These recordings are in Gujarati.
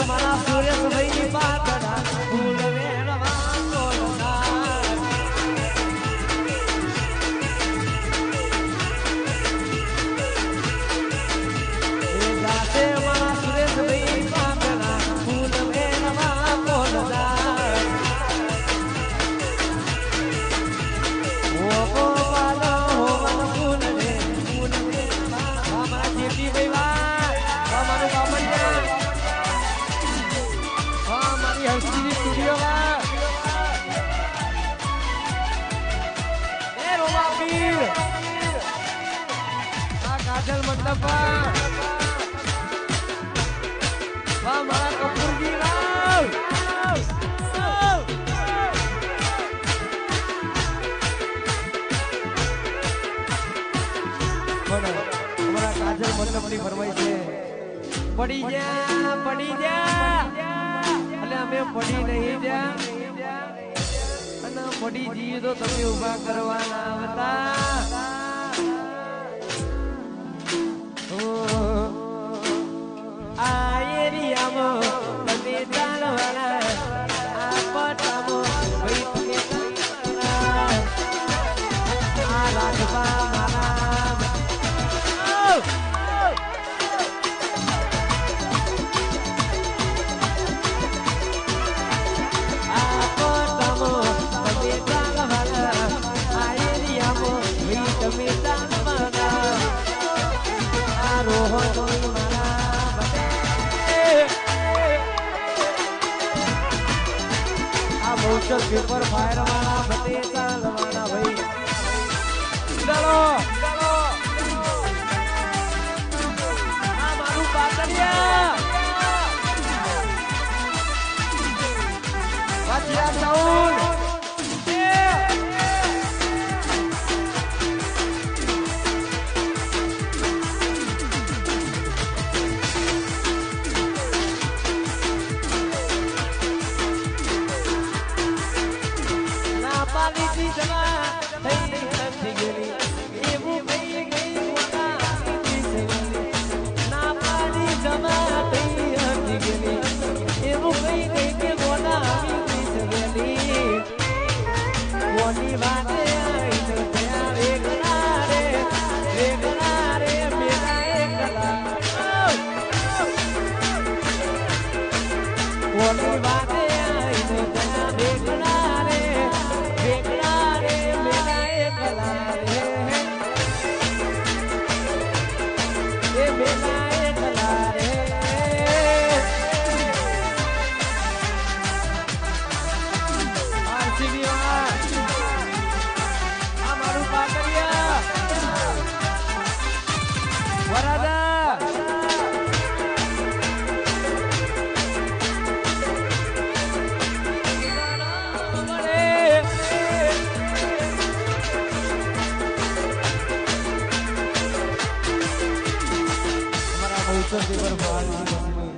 મારા સુરેશભાઈ પાટડા ફૂલ વેણવા બોલનાર એ જાતે મારા સુરેશભાઈ પાટડા ફૂલ વેણવા બોલનાર ઓ ગોપાલો હોવન ફૂલ રે ફૂલ વેણવા મારા જેટી ભાઈ અમારું બાબલિયા હસ્તી સ્ટુડિયો માં એ રોમા પીર આ કાજલ મંડપ વાહ મારા કપૂરજી રાવ અમારા કાજલ મંડપ ની ફરમાઈ છે પડી જા અમે પડી નહીં જા અને પડી જઈએ તો તમે ઉભા કરવાના હતા આ એરિયામાં તમે ચાલવાના આ પટામાં ભાઈ તમે આ રાજભા પેપર ફાયર વાળા બતે ચાલવાના ભાઈ ચાલો આ મારું પાતળિયા વાચિયા સાઉન્ડ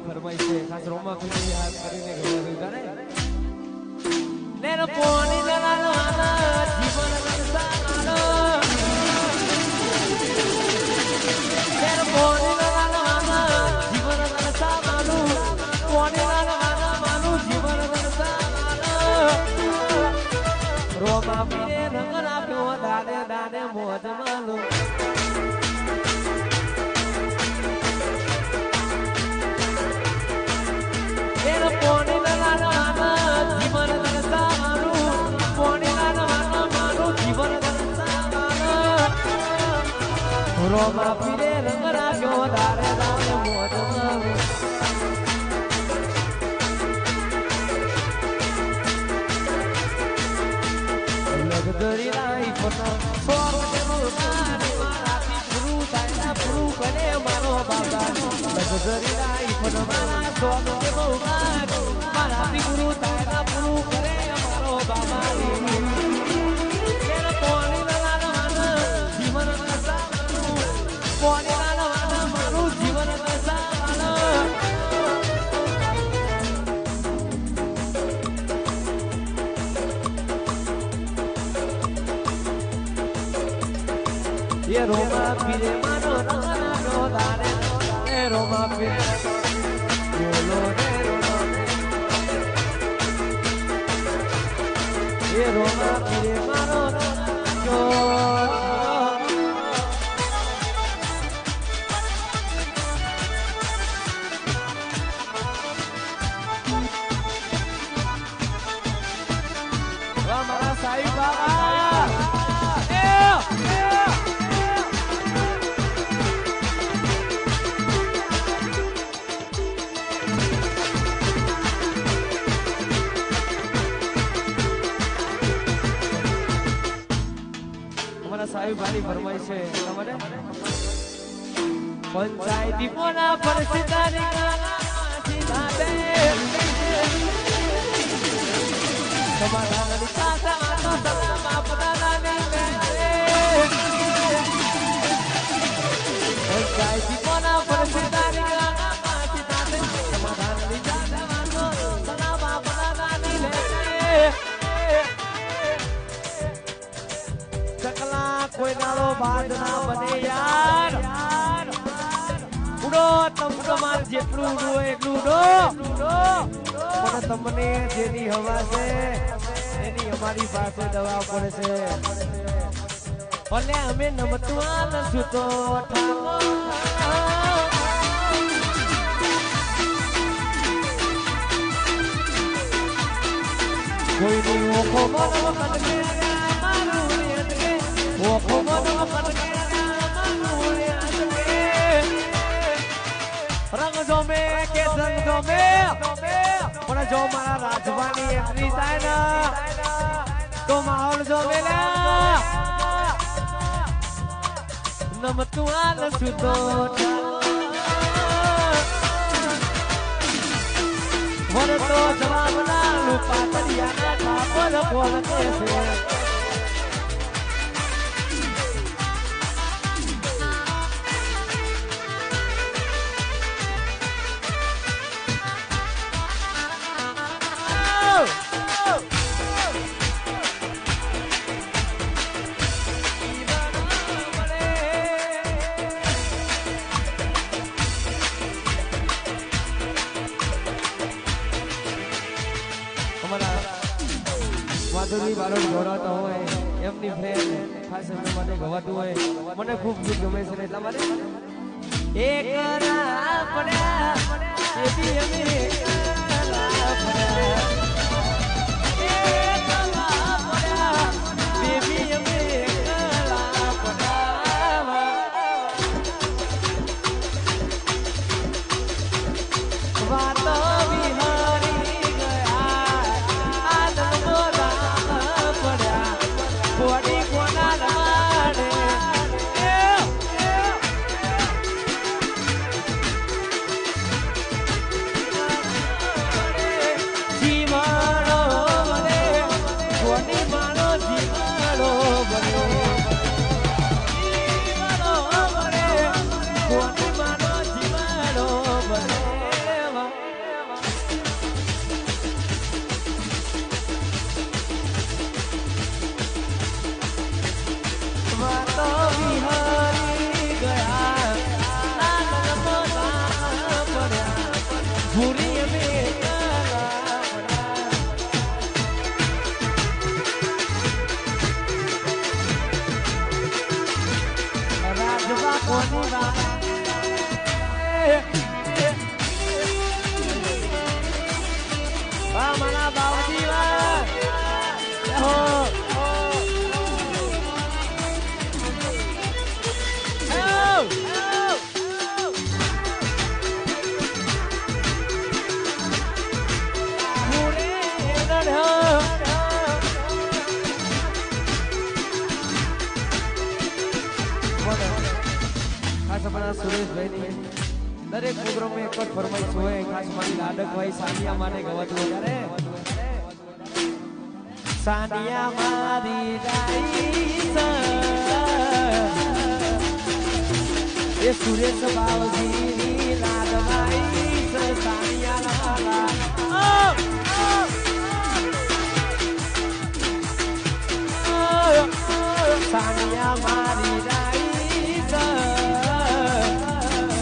ફરમાઈ છે ખાસ રોમા ખુશી યાદ કરીને ઘરે પોણી લગાડવાના જીવન રસાનો પોણી લગાડવાના જીવન રસાનો પોણી લગાડવાના માનું જીવન રસાનો રોમ રોમા પીરે રંગ રાખ્યો દાડે દાડે મોજ માલો એનો પોણી લગાડવાનો જીવન દરસા મારું પોણી લગાડવાનો મારું જીવન દરસા મારું રોમા પીરે રંગ રાખ્યો દાડે દાડે મોજ માલો Dari life na for the murani marati guru taina guru kane maro baba dari life na mara for the murani marati guru taina guru kane maro baba kera poni la na jivan ka sa poni la na maru jivan ka sa ये रोमा पीरे मानो रंगना दारे ए रोमा पीरे बोलो रे रोमा ये रोमा पीरे मानो जो हमारा साईं बाबा સાહેબ ભાઈ ફરમાઈ છે તમારે પંચાયતી મોના પરસિતાની ગાલામાંથી દાદે સમાધાનની સાસા આતો સલામ આપદાનાની મેરે પંચાયતી મોના પરસિતાની ગાલામાંથી દાદે સમાધાનની સાસા આતો સલામ આપદાનાની મેરે कोई नालो बात ना बने यार उड़ो तम તમાર જેટલું ઉડો એટલું ઉડો પણ તમને જેની હવા છે એની અમારી પાસે દવા પડે છે ભલે અમે નમતું નથી તો ઠાકો કોઈ ની ઓખો મનો કટકે મારું वो खोमन मन के मानूले आसके रंग जो में के संग जो में पर जो मारा राजवानी एंट्री થાય ना तो माहौल जो मेला नमतु आल सुतो वर तो जवाब ना लुपा तरिया ना ठाकोर बोल के से માધુરી બારોટ ગોરાતો હોય એમની ફ્રેન્ડ ખાસ એમને મને ગવાતું હોય મને ખૂબ ગમે છે એટલા માટે એક રા પડ્યા એથી અમે એકલા પડ્યા એક રા પડ્યા બેબી અમે એકલા પડ્યા વાતો વિહારી ગયા આનંદ કોડી કોના લાડે જીવ મારા સુરેશભાઈની દરેક પ્રોગ્રામ એક જ ફરમાઈશ હોય ખાસ મારી લાડકભાઈ સાનિયા માટે ગવાતું વધારે સાનિયા મારી રાઈસ એ સુરેશ બાવજીની લાડવાઈસ સાનિયા લાલા સાનિયા મારી રાઈસ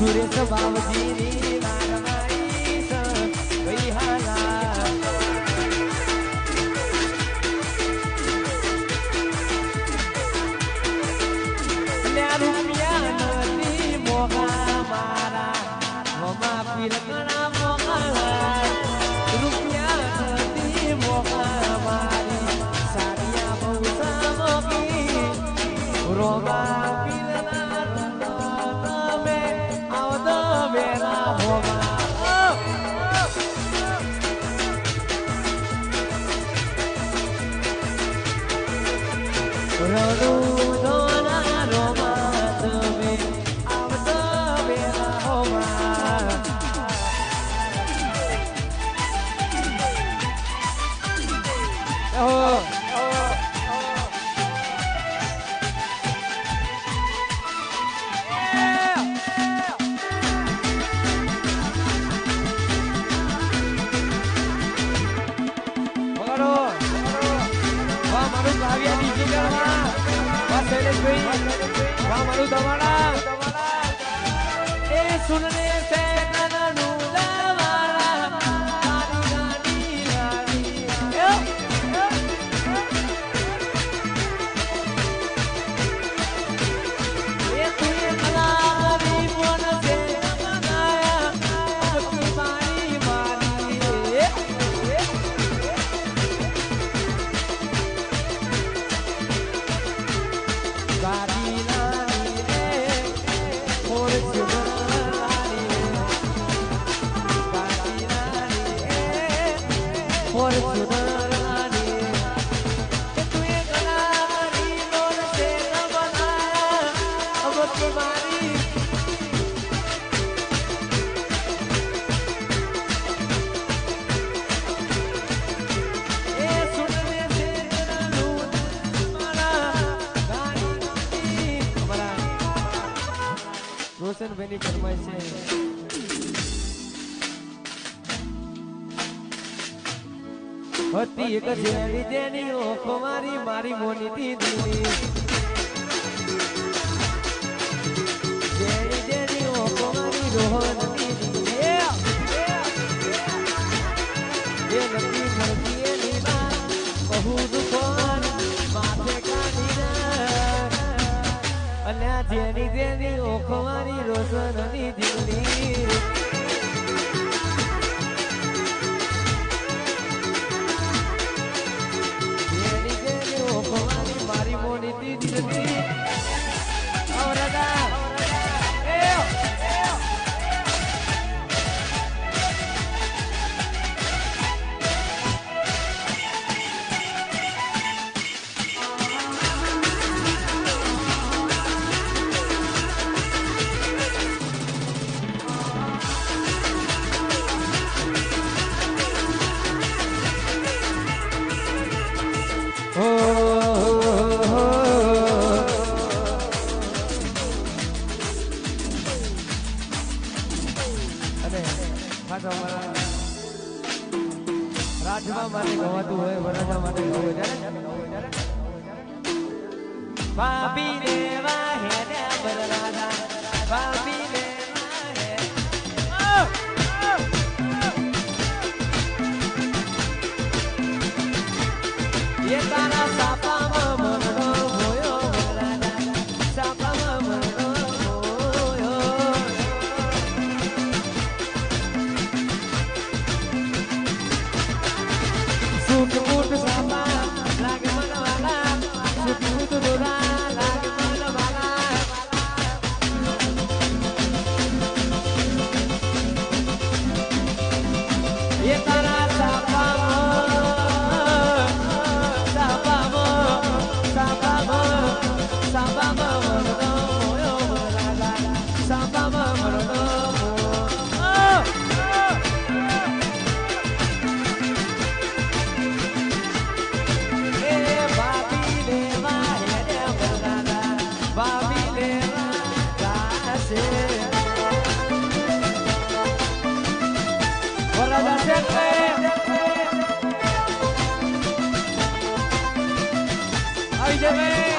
સુરેશ બાવજીની લાડવાઈસ વૈહાલા રૂપિયા નથી મોગા મારા મમા પીરકણા મોગા રૂપિયા નથી મોગા મારી સારિયા બહુ સામોગી રોગા પીરના તમે આવતો વેરા હોગા सुनने से રોશનભાઈની ફરમાઈશ છે હતી એક જેની જેની ઓખો મારી મારી મોની દીદી જેની જેની ઓખો મારી રોહન દીદી એ નથી મળતી એની માં બહુ દુખોન માથે કાઢી અને જેની જેની ઓખો મારી રોશનની દીદી મારી મોની દીદી ઓરડા રાજમાં માટે ગવાતું હોય વરસા માટે ગવું ત્યારે ભાભી ને વાહે ને બરરાજા ભાભી ને વાહે એ તારા સાપામાં મરનો હોયો બરરાજા સાપામાં મરનો હોયો સૂટ બૂટ સાપા લાગે મનવાલા સૂટ બૂટ દોરા લાગે મનવાલા એ તારા સાપામાં આવી જાય